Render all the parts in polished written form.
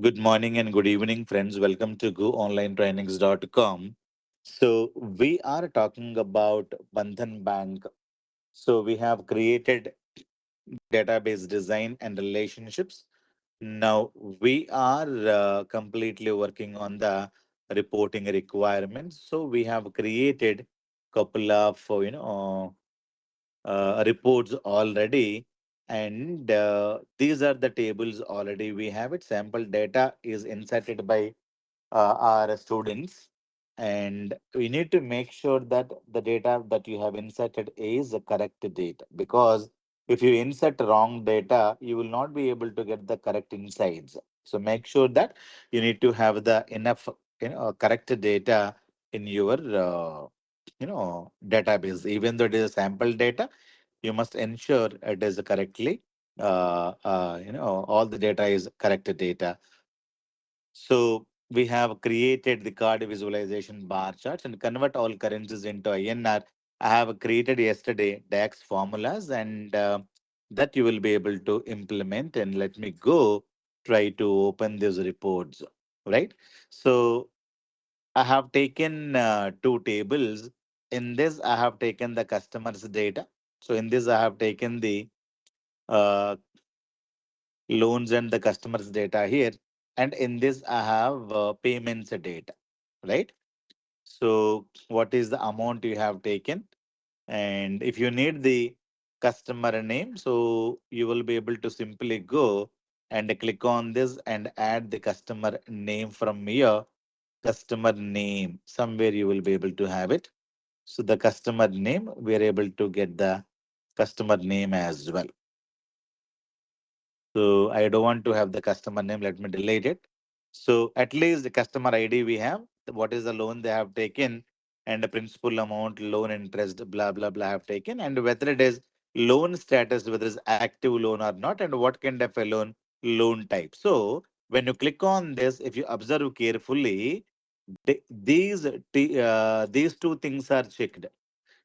Good morning and good evening, friends. Welcome to GoOnlineTrainings.com. So, we are talking about Bandhan Bank. So, we have created database design and relationships. Now, we are completely working on the reporting requirements. So, we have created couple of reports already, and these are the tables already we have it. Sample data is inserted by our students, and we need to make sure that the data that you have inserted is the correct data, because if you insert wrong data you will not be able to get the correct insights. So make sure that you need to have the enough correct data in your database. Even though it is a sample data, you must ensure it is correctly all the data is correct data. So we have created the card visualization bar charts and convert all currencies into INR. I have created yesterday DAX formulas, and that you will be able to implement. And let me go try to open these reports. Right. So I have taken two tables. In this, I have taken the customers' data. So in this, I have taken the uh, loans and the customers data here, and in this I have payments data, right? So what is the amount you have taken, and if you need the customer name, so you will be able to simply go and click on this and add the customer name from here. Customer name, somewhere you will be able to have it. So the customer name, we are able to get the customer name as well. So I don't want to have the customer name. Let me delete it. So at least the customer ID we have, what is the loan they have taken, and the principal amount, loan interest, blah, blah, blah have taken, and whether it is loan status, whether it's active loan or not, and what kind of a loan type. So when you click on this, if you observe carefully, these two things are checked.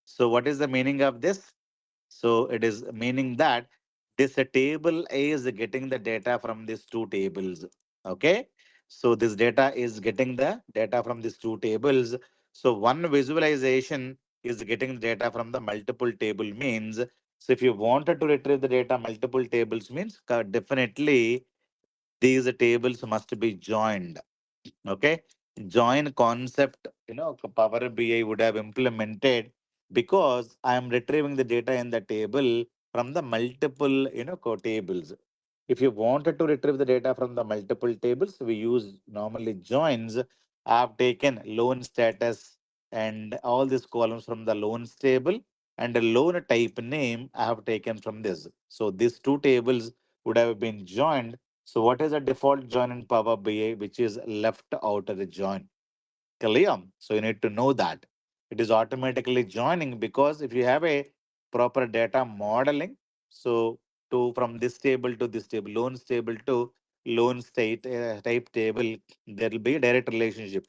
So what is the meaning of this? So it is meaning that this table is getting the data from these two tables. Okay. So this data is getting the data from these two tables. So one visualization is getting data from the multiple table means. So if you wanted to retrieve the data multiple tables means definitely these tables must be joined. Okay. Join concept, Power BI would have implemented, because I am retrieving the data in the table from the multiple, tables. If you wanted to retrieve the data from the multiple tables, we use normally joins. I have taken loan status and all these columns from the loans table, and the loan type name I have taken from this. So these two tables would have been joined. So what is the default join in Power BI, which is left outer join? Clear? So you need to know that it is automatically joining, because if you have a proper data modeling, so to from this table to this table, loans table to loan state type table, there will be a direct relationship.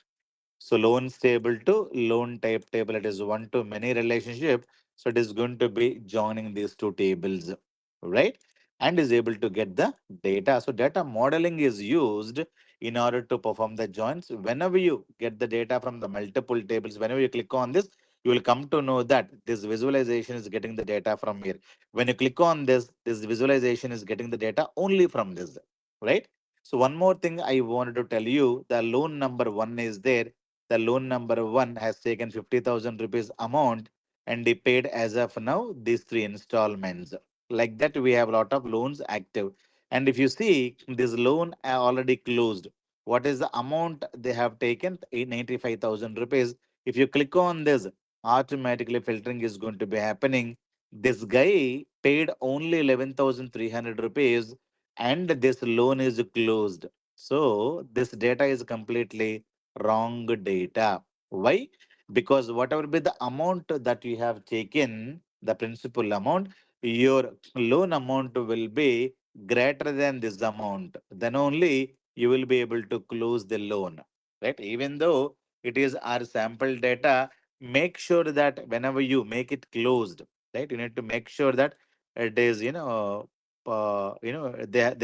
So loans table to loan type table, it is one to many relationship. So it is going to be joining these two tables, right? And is able to get the data. So data modeling is used in order to perform the joins. Whenever you get the data from the multiple tables, whenever you click on this, you will come to know that this visualization is getting the data from here. When you click on this visualization is getting the data only from this, right? So one more thing I wanted to tell you, the loan number one is there. The loan number one has taken 50,000 rupees amount, and he paid as of now these three installments. Like that, we have a lot of loans active. And if you see, this loan are already closed. What is the amount they have taken? 95,000 rupees. If you click on this, automatically filtering is going to be happening. This guy paid only 11,300 rupees, and this loan is closed. So this data is completely wrong data. Why? Because whatever be the amount that you have taken, the principal amount, your loan amount will be greater than this amount. Then only you will be able to close the loan. Right? Even though it is our sample data, make sure that whenever you make it closed, right, you need to make sure that it is, they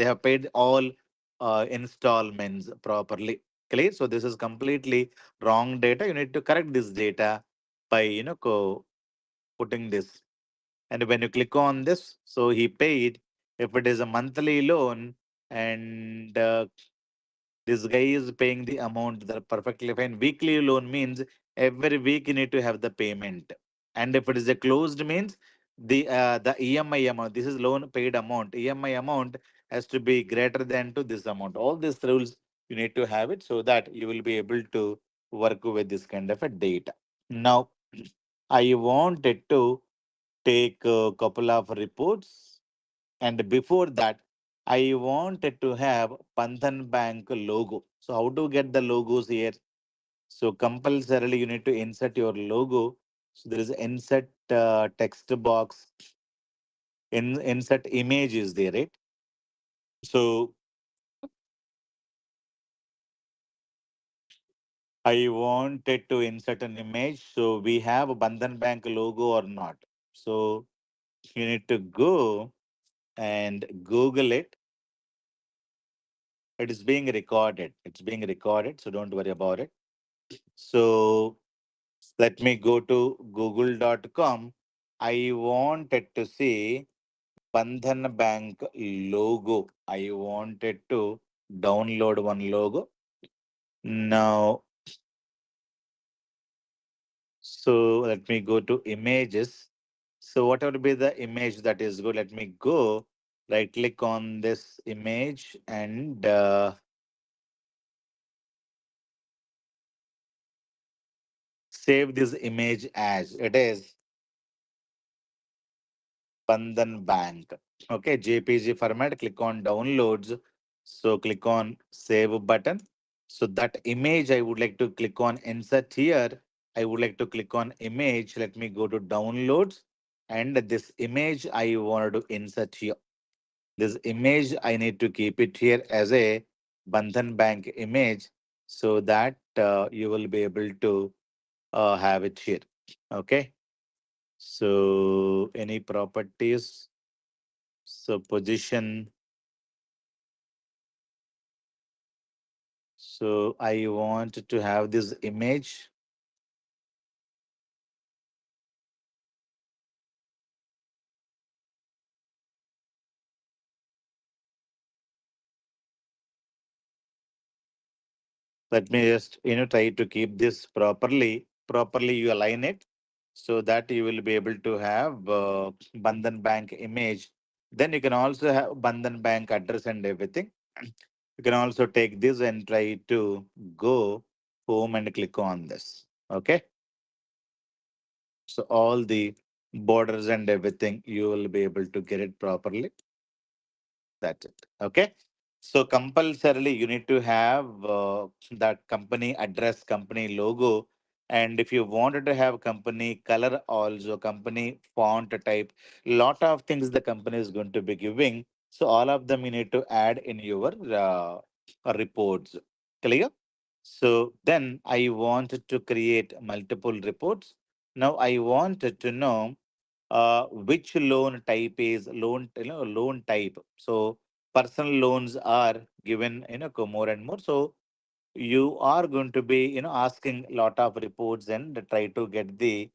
have paid all installments properly. Clear? So this is completely wrong data. You need to correct this data by putting this. And when you click on this, so he paid. If it is a monthly loan and this guy is paying the amount, that perfectly fine. Weekly loan means every week you need to have the payment. And if it is a closed means the EMI amount, this is loan paid amount. EMI amount has to be greater than to this amount. All these rules you need to have it so that you will be able to work with this kind of a data. Now I wanted to take a couple of reports, and before that, I wanted to have Bandhan Bank logo. So how to get the logos here? So compulsorily you need to insert your logo. So there is insert text box, insert image is there, right? So I wanted to insert an image. So we have a Bandhan Bank logo or not? So you need to go and Google it. It is being recorded. It's being recorded. So don't worry about it. So let me go to google.com. I wanted to see Bandhan Bank logo. I wanted to download one logo. Now, so let me go to images. So whatever be the image that is good, let me go right click on this image and save this image as it is Bandhan Bank. Okay, JPG format, click on downloads. So click on save button. So that image I would like to click on insert here. I would like to click on image. Let me go to downloads. And this image I wanted to insert here. This image I need to keep it here as a Bandhan Bank image so that you will be able to have it here. Okay. So any properties? So position. So I want to have this image. Let me just try to keep this properly. Properly you align it so that you will be able to have Bandhan Bank image. Then you can also have Bandhan Bank address and everything. You can also take this and try to go home and click on this. Okay. So all the borders and everything you will be able to get it properly. That's it. Okay. So compulsorily you need to have that company address, company logo. And if you wanted to have company color, also company font type, lot of things the company is going to be giving. So all of them you need to add in your reports. Clear? So then I wanted to create multiple reports. Now I wanted to know which loan type is loan type. So personal loans are given more and more. So you are going to be asking lot of reports and try to get the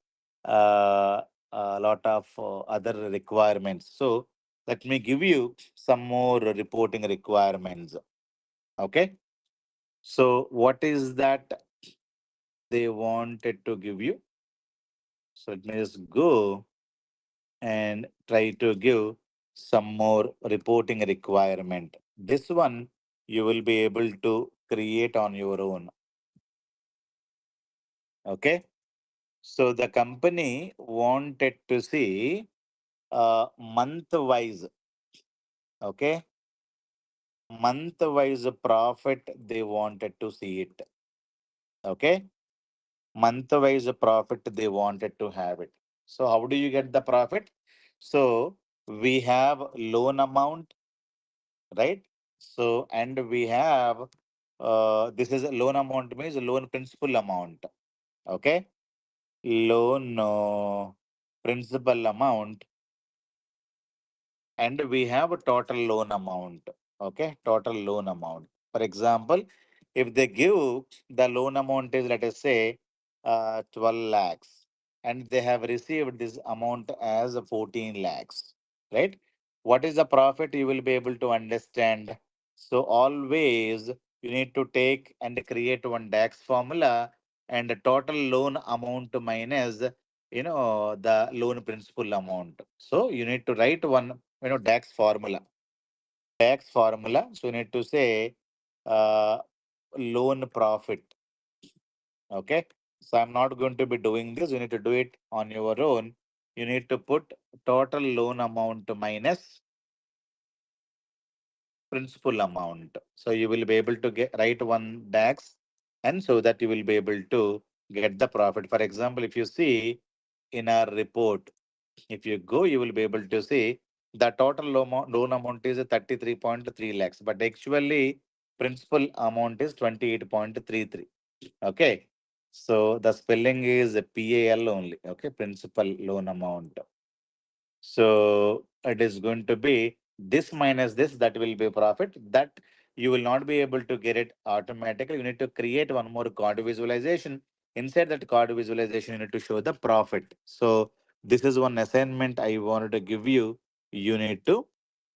uh, lot of other requirements. So let me give you some more reporting requirements. Okay. So what is that they wanted to give you? So let me just go and try to give some more reporting requirement. This one you will be able to create on your own. Okay. So the company wanted to see month wise. Okay. Month wise profit they wanted to see it. Okay. Month wise profit they wanted to have it. So how do you get the profit? So we have loan amount, right? So, and we have this is a loan amount means loan principal amount. Okay, loan principal amount, and we have a total loan amount. Okay, total loan amount. For example, if they give the loan amount is, let us say, 12 lakhs, and they have received this amount as 14 lakhs, right? What is the profit you will be able to understand? So always you need to take and create one DAX formula and the total loan amount minus, the loan principal amount. So you need to write one, DAX formula. Tax formula. So you need to say uh, loan profit. Okay. So I'm not going to be doing this. You need to do it on your own. You need to put total loan amount minus principal amount. So you will be able to get write one DAX, and so that you will be able to get the profit. For example, if you see in our report, if you go, you will be able to see the total loan amount is 33.3 lakhs, but actually principal amount is 28.33. Okay. So the spelling is PAL only. Okay. Principal loan amount. So it is going to be this minus this, that will be profit. That you will not be able to get it automatically. You need to create one more card visualization. Inside that card visualization, you need to show the profit. So this is one assignment I wanted to give you. You need to,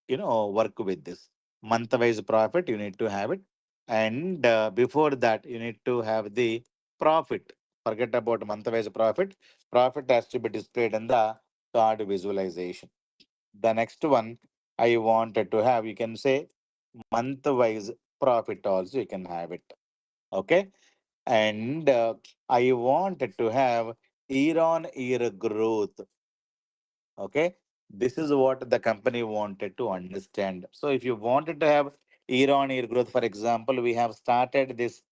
work with this. Month wise profit, you need to have it. And before that, you need to have the profit. Forget about month wise profit. Profit has to be displayed in the card visualization. The next one I wanted to have, you can say month wise profit also, you can have it. Okay. And I wanted to have year on year growth. Okay. This is what the company wanted to understand. So if you wanted to have year on year growth, for example, we have started this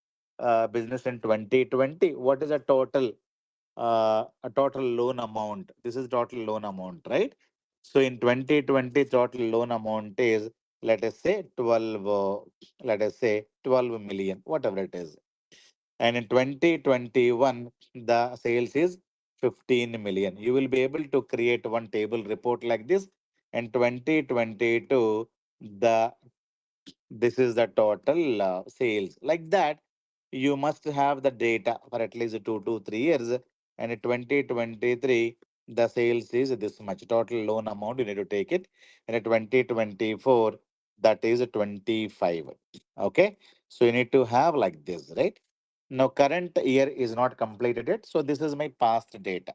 business in 2020. What is the total a total loan amount? This is total loan amount, right? So in 2020, total loan amount is, let us say 12, let us say 12 million, whatever it is. And in 2021, the sales is 15 million. You will be able to create one table report like this. In 2022, the this is the total sales. Like that, you must have the data for at least 2 to 3 years. And in 2023, the sales is this much. Total loan amount, you need to take it. And in 2024, that is 25. Okay. So you need to have like this, right? Now, current year is not completed yet. So this is my past data.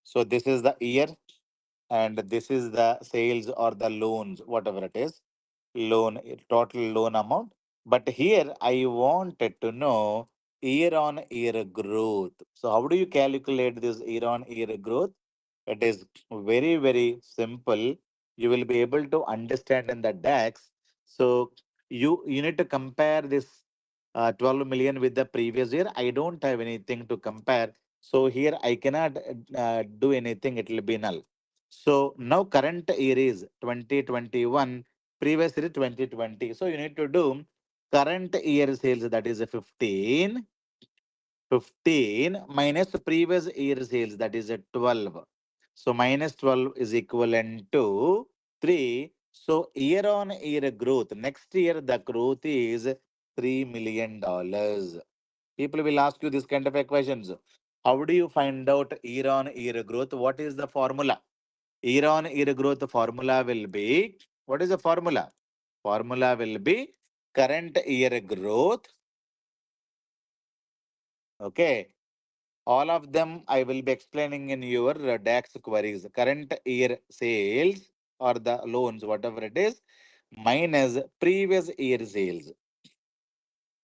So this is the year, and this is the sales or the loans, whatever it is, loan, total loan amount. But here I wanted to know year on year growth. So how do you calculate this year on year growth? It is very, very simple. You will be able to understand in the DAX. So you need to compare this 12 million with the previous year. I don't have anything to compare. So here I cannot do anything. It will be null. So now current year is 2021, previous year 2020. So you need to do current year sales, that is a 15 minus previous year sales, that is a 12. So minus 12 is equivalent to 3. So year on year growth. Next year the growth is $3 million. People will ask you this kind of a questions. How do you find out year on year growth? What is the formula? Year on year growth formula will be, what is the formula? Formula will be current year growth. Okay. All of them I will be explaining in your DAX queries. Current year sales or the loans, whatever it is, minus previous year sales.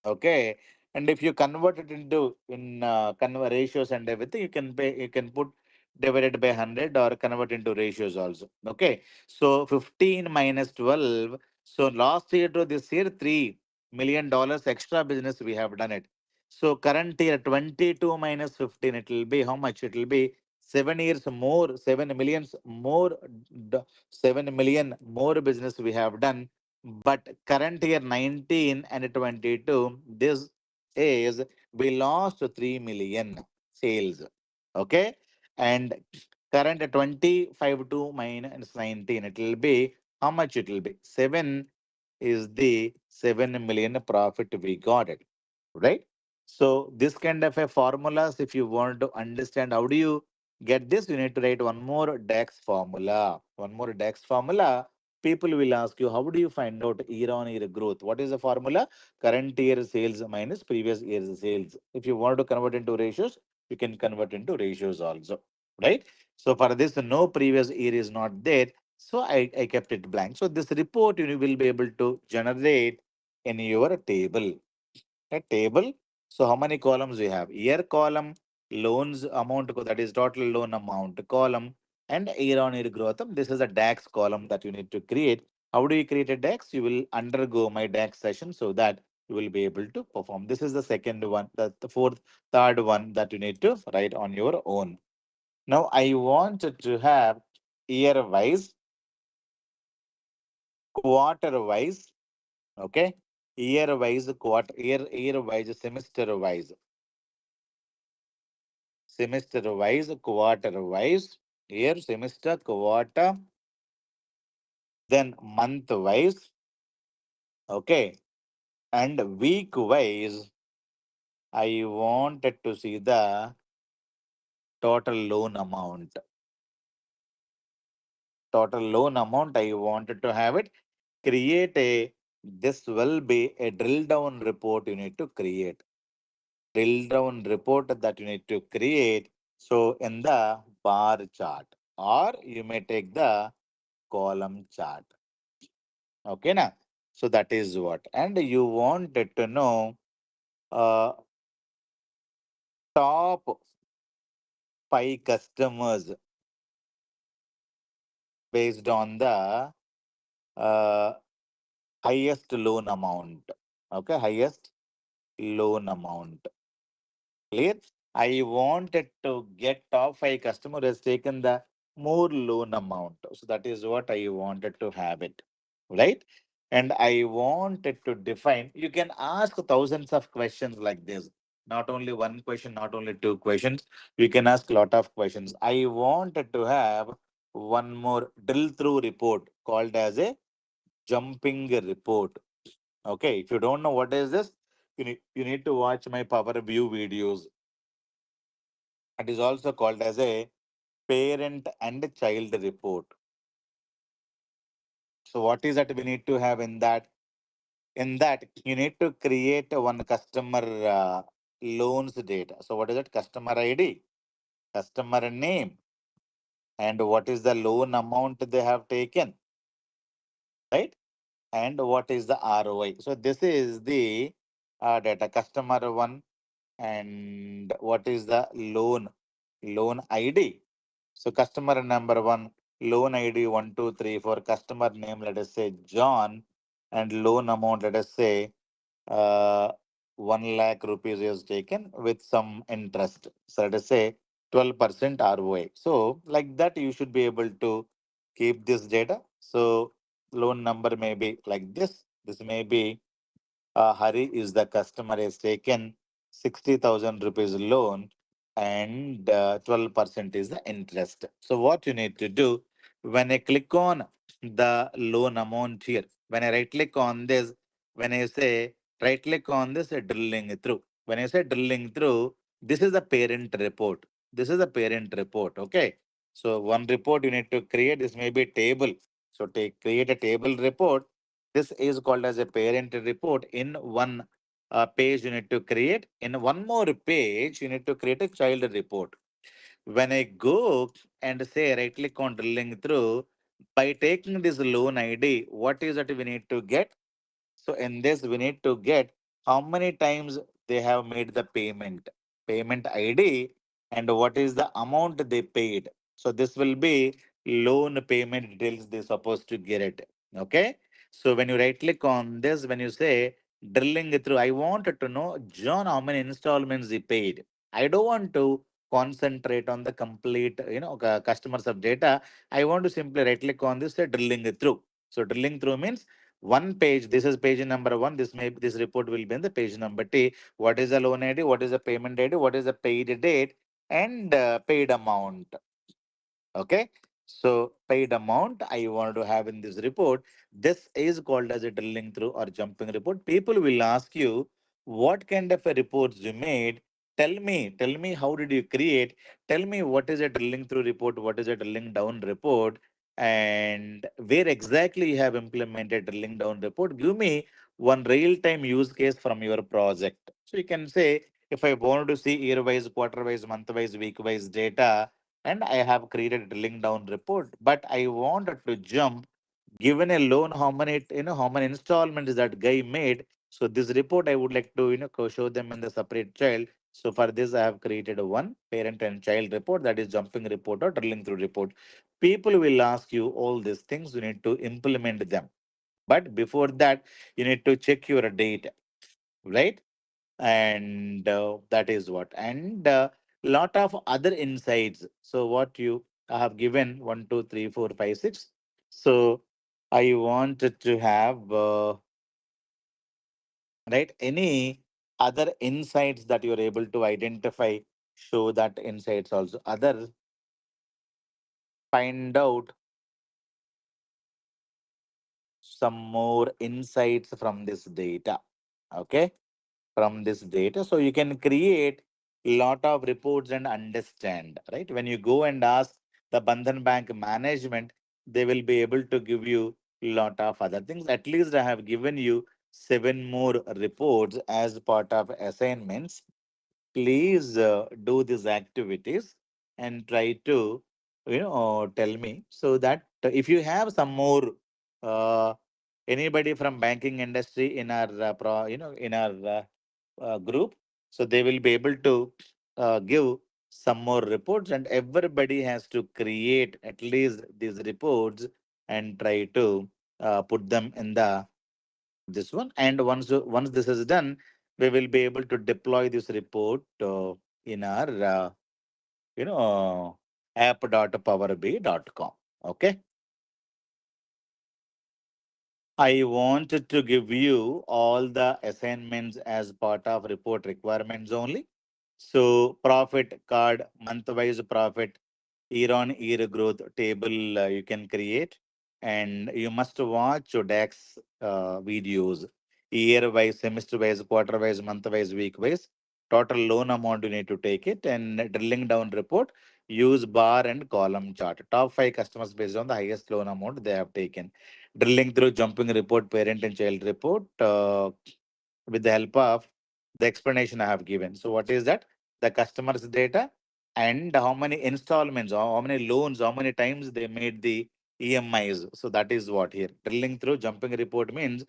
Okay. And if you convert it into in ratios and everything, you can put divided by 100 or convert into ratios also. Okay. So 15 minus 12. So last year to this year, $3 million extra business we have done it. So current year 22 minus 15, it will be how much? It will be 7 years more, 7 millions more, 7 million more business we have done. But current year 19 and 22, this is we lost 3 million sales. Okay. And current 25 to minus 19, it will be how much? It will be 7 is the 7 million profit we got it, right? So this kind of a formulas, if you want to understand how do you get this, you need to write one more DAX formula. One more DAX formula. People will ask you, how do you find out year-on-year growth? What is the formula? Current year sales minus previous year's sales. If you want to convert into ratios, you can convert into ratios also, right? So for this, no previous year is not there. So I kept it blank. So this report you will be able to generate in your table. A table. So how many columns we have? Year column, loans amount, that is total loan amount column, and year on year growth. This is a DAX column that you need to create. How do you create a DAX? You will undergo my DAX session so that you will be able to perform. This is the second one, the fourth, third one that you need to write on your own. Now I want to have year wise, quarter wise, okay, year wise, quarter, year wise, semester wise, quarter wise, year, semester, quarter, then month wise, okay, and week wise, I wanted to see the total loan amount. Total loan amount, I wanted to have it. Create a, this will be a drill down report you need to create. Drill down report that you need to create. So in the bar chart, or you may take the column chart. Okay, na? So that is what. And you wanted to know uh, top five customers based on the uh, highest loan amount. Okay, highest loan amount. Clear? I wanted to get top five customer has taken the more loan amount. So that is what I wanted to have it. Right? And I wanted to define, you can ask thousands of questions like this. Not only one question, not only two questions. You can ask a lot of questions. I wanted to have one more drill through report called as a jumping report. Okay. If you don't know what is this, you need to watch my Power View videos. It is also called as a parent and child report. So what is that we need to have in that? In that, you need to create one customer loans data. So what is it? Customer ID, customer name, and what is the loan amount they have taken, right? And what is the ROI? So this is the data customer one, and what is the loan ID. So customer number one, loan ID 1234, customer name, let us say John, and loan amount, let us say uh, 1 lakh rupees is taken with some interest. So let us say 12% ROI. So like that, you should be able to keep this data. So loan number may be like this. This may be Hari is the customer has taken 60,000 rupees loan, and 12% is the interest. So what you need to do, when I click on the loan amount here, when I right click on this, when I say right click on this, drilling through. When I say drilling through, this is the parent report. This is the parent report. Okay. So one report you need to create. This may be a table. So take create a table report. This is called as a parent report. In one page, you need to create. In one more page, you need to create a child report. When I go and say right click on drilling through, by taking this loan ID, what is that we need to get? So in this, we need to get how many times they have made the payment ID, and what is the amount they paid. So this will be loan payment details they supposed to get it. Okay. So when you right click on this, when you say drilling it through, I wanted to know John how many installments he paid. I don't want to concentrate on the complete, customers of data. I want to simply right click on this, say drilling it through. So drilling through means one page. This is page number one. This report will be in the page number T. What is the loan ID? What is the payment ID? What is the paid date and paid amount? Okay. So paid amount I want to have in this report. This is called as a drilling through or jumping report. People will ask you what kind of a reports you made. Tell me how did you create? Tell me what is a drilling through report, what is a drilling down report, and where exactly you have implemented drilling down report. Give me one real-time use case from your project. So you can say if I want to see year-wise, quarter-wise, month-wise, week-wise data, and I have created a drilling down report, but I wanted to jump, given a loan, how many, how many installments that guy made. So this report I would like to, show them in the separate child. So for this, I have created a one parent and child report, that is jumping report or drilling through report. People will ask you all these things. You need to implement them. But before that, you need to check your data, right? And that is what. And lot of other insights. So what you have given 1, 2, 3, 4, 5, 6. So I wanted to have right, any other insights that you're able to identify. Show that insights also. Other, find out some more insights from this data. Okay, from this data. So you can create lot of reports and understand, right? When you go and ask the Bandhan Bank management, they will be able to give you lot of other things. At least I have given you seven more reports as part of assignments. Please do these activities and try to tell me, so that if you have some more uh, anybody from banking industry in our in our group, so they will be able to give some more reports, and everybody has to create at least these reports and try to put them in the this one. And once this is done, we will be able to deploy this report in our app.powerbi.com. Okay. I wanted to give you all the assignments as part of report requirements only. So profit card, month-wise profit, year-on-year growth table you can create, and you must watch your DAX videos, year-wise, semester-wise, quarter-wise, month-wise, week-wise. Total loan amount you need to take it, and drilling down report. Use bar and column chart. Top five customers based on the highest loan amount they have taken. Drilling through jumping report, parent and child report, with the help of the explanation I have given. So what is that? The customer's data and how many installments, or how many loans, how many times they made the EMIs. So that is what here. Drilling through jumping report means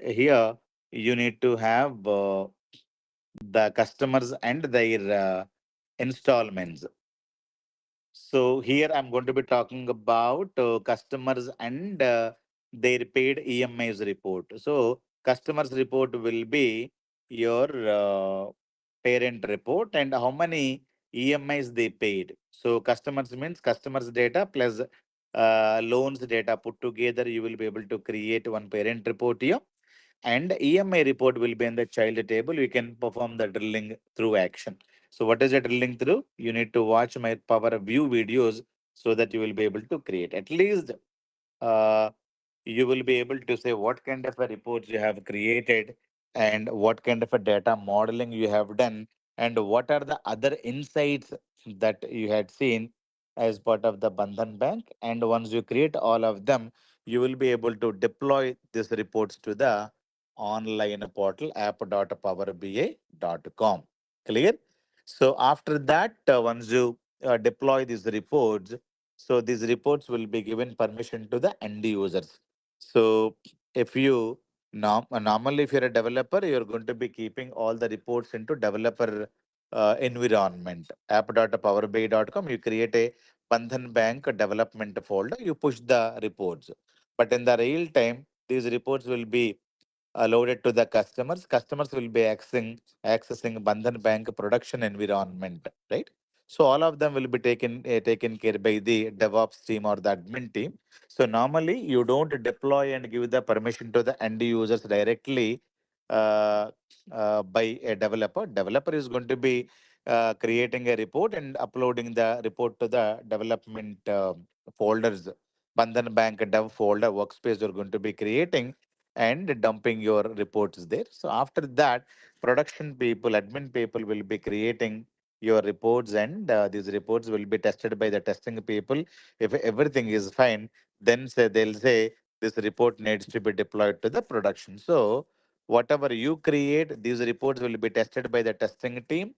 here you need to have the customers and their installments. So here I'm going to be talking about customers and their paid EMIs report. So customers report will be your parent report and how many EMIs they paid. So customers means customers data plus loans data put together. You will be able to create one parent report here, and EMI report will be in the child table. You can perform the drilling through action. So what is a drilling through? You need to watch my Power View videos so that you will be able to create. At least uh, you will be able to say what kind of a reports you have created and what kind of a data modeling you have done, and what are the other insights that you had seen as part of the Bandhan Bank. And once you create all of them, you will be able to deploy these reports to the online portal app.powerbi.com. Clear? So after that, once you deploy these reports, so these reports will be given permission to the end users. So if you normally if you're a developer, you're going to be keeping all the reports into developer environment. App.powerbi.com, you create a Bandhan Bank development folder, you push the reports. But in the real time, these reports will be loaded to the customers. Customers will be accessing Bandhan Bank production environment, right? So all of them will be taken care by the DevOps team or the admin team. So normally you don't deploy and give the permission to the end users directly by a developer. Developer is going to be creating a report and uploading the report to the development folders. Bandhan Bank dev folder workspace you're going to be creating and dumping your reports there. So after that, production people, admin people will be creating your reports, and these reports will be tested by the testing people. If everything is fine, then they'll say this report needs to be deployed to the production. So whatever you create, these reports will be tested by the testing team,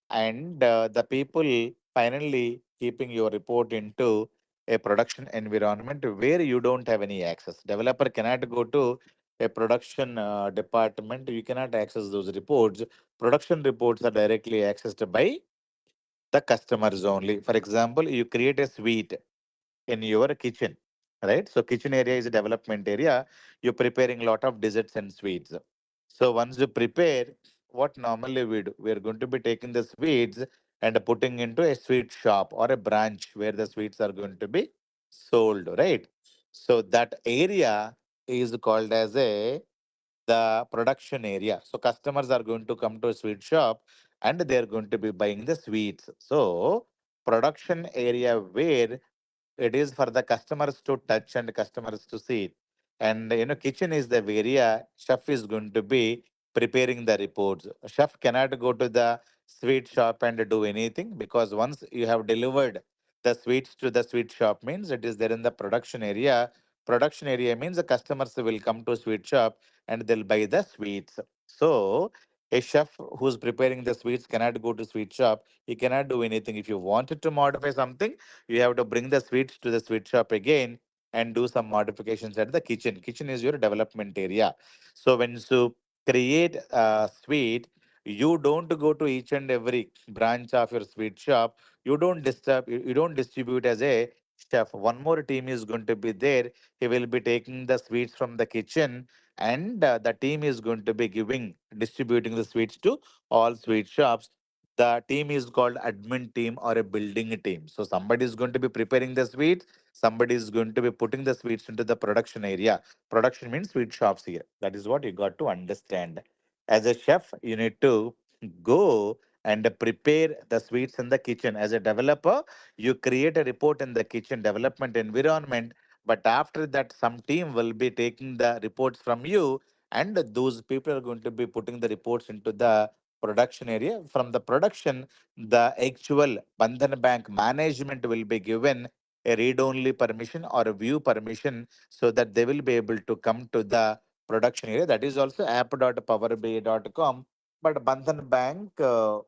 and the people finally keeping your report into a production environment where you don't have any access. Developer cannot go to a production department. You cannot access those reports. Production reports are directly accessed by the customers only. For example, you create a suite in your kitchen, right? So kitchen area is a development area. You're preparing a lot of desserts and sweets. So once you prepare, what normally we do, we're going to be taking the sweets and putting into a sweet shop or a branch where the sweets are going to be sold, right? So that area is called as a the production area. So customers are going to come to a sweet shop and they're going to be buying the sweets. So production area where it is for the customers to touch and customers to see it. And kitchen is the area chef is going to be preparing the reports. Chef cannot go to the sweet shop and do anything, because once you have delivered the sweets to the sweet shop means it is there in the production area. Production area means the customers will come to sweet shop and they'll buy the sweets. So a chef who's preparing the sweets cannot go to sweet shop. He cannot do anything. If you wanted to modify something, you have to bring the sweets to the sweet shop again and do some modifications at the kitchen. Kitchen is your development area. So when you create a sweet, you don't go to each and every branch of your sweet shop. You don't disturb. You don't distribute as a chef. One more team is going to be there. He will be taking the sweets from the kitchen, and the team is going to be distributing the sweets to all sweet shops. The team is called admin team or a building team. So somebody is going to be preparing the sweets, somebody is going to be putting the sweets into the production area. Production means sweet shops here. That is what you got to understand. As a chef, you need to go and prepare the sweets in the kitchen. As a developer, you create a report in the kitchen development environment, but after that some team will be taking the reports from you, and those people are going to be putting the reports into the production area. From the production, the actual Bandhan Bank management will be given a read-only permission or a view permission, so that they will be able to come to the production area. That is also app.powerbay.com. But Bandhan Bank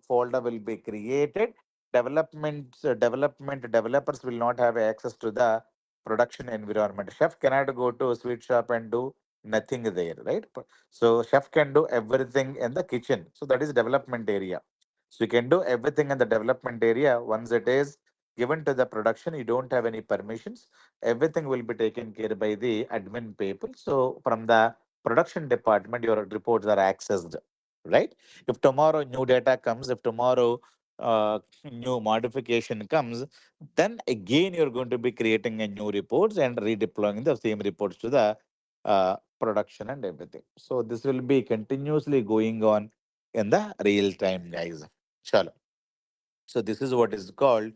folder will be created. Development developers will not have access to the production environment. Chef cannot go to a sweet shop and do nothing there, right? So chef can do everything in the kitchen. So that is development area. So you can do everything in the development area. Once it is given to the production, you don't have any permissions. Everything will be taken care by the admin people. So from the production department, your reports are accessed, right? If tomorrow new data comes, if tomorrow new modification comes, then again you're going to be creating a new reports and redeploying the same reports to the production and everything. So this will be continuously going on in the real time, guys. Chalo. So this is what is called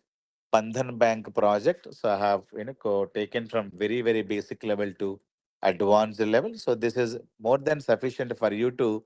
Bandhan Bank project. So I have taken from very basic level to advanced level. So this is more than sufficient for you to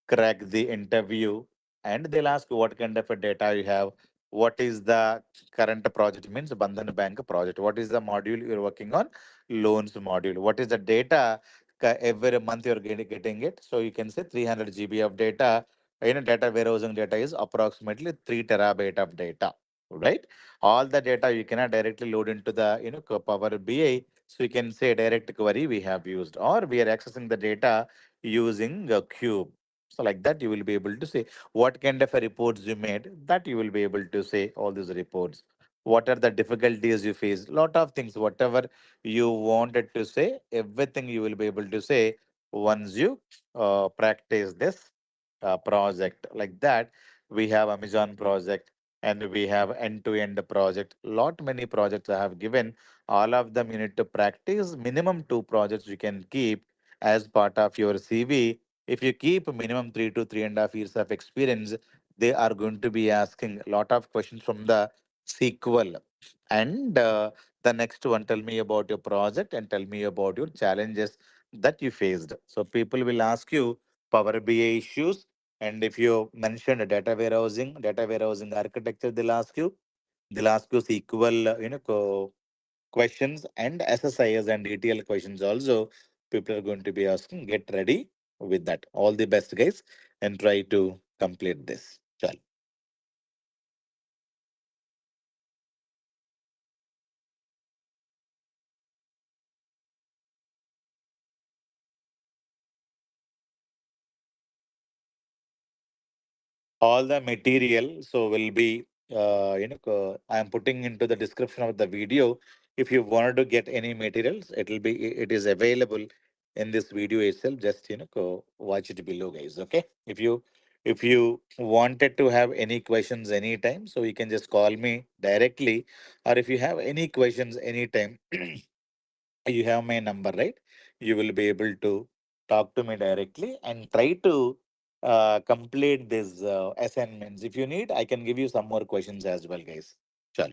crack the interview, and they'll ask what kind of a data you have, what is the current project means Bandhan Bank project, what is the module you're working on, loans module, what is the data every month you're getting it. So you can say 300 GB of data. Data warehousing data is approximately 3 terabyte of data, right? All the data you cannot directly load into the Power BI. So you can say direct query we have used, or we are accessing the data using a cube. So like that, you will be able to say what kind of a reports you made. That you will be able to say all these reports. What are the difficulties you face? Lot of things. Whatever you wanted to say, everything you will be able to say once you practice this project. Like that, we have Amazon project and we have end-to-end project. Lot many projects I have given. All of them you need to practice. Minimum two projects you can keep as part of your CV. If you keep minimum 3 to 3.5 years of experience, they are going to be asking a lot of questions from the SQL. And the next one, tell me about your project and tell me about your challenges that you faced. So people will ask you Power BI issues. And if you mention data warehousing architecture, they'll ask you SQL, questions and SSIS and ETL questions also. People are going to be asking. Get ready with that. All the best, guys, and try to complete this. Chal. All the material so will be I am putting into the description of the video. If you wanted to get any materials, it is available in this video itself. Just watch it below, guys. Okay, if you wanted to have any questions anytime, so you can just call me directly, or if you have any questions anytime, you have my number, right? You will be able to talk to me directly and try to complete these assignments. If you need, I can give you some more questions as well, guys. Chal.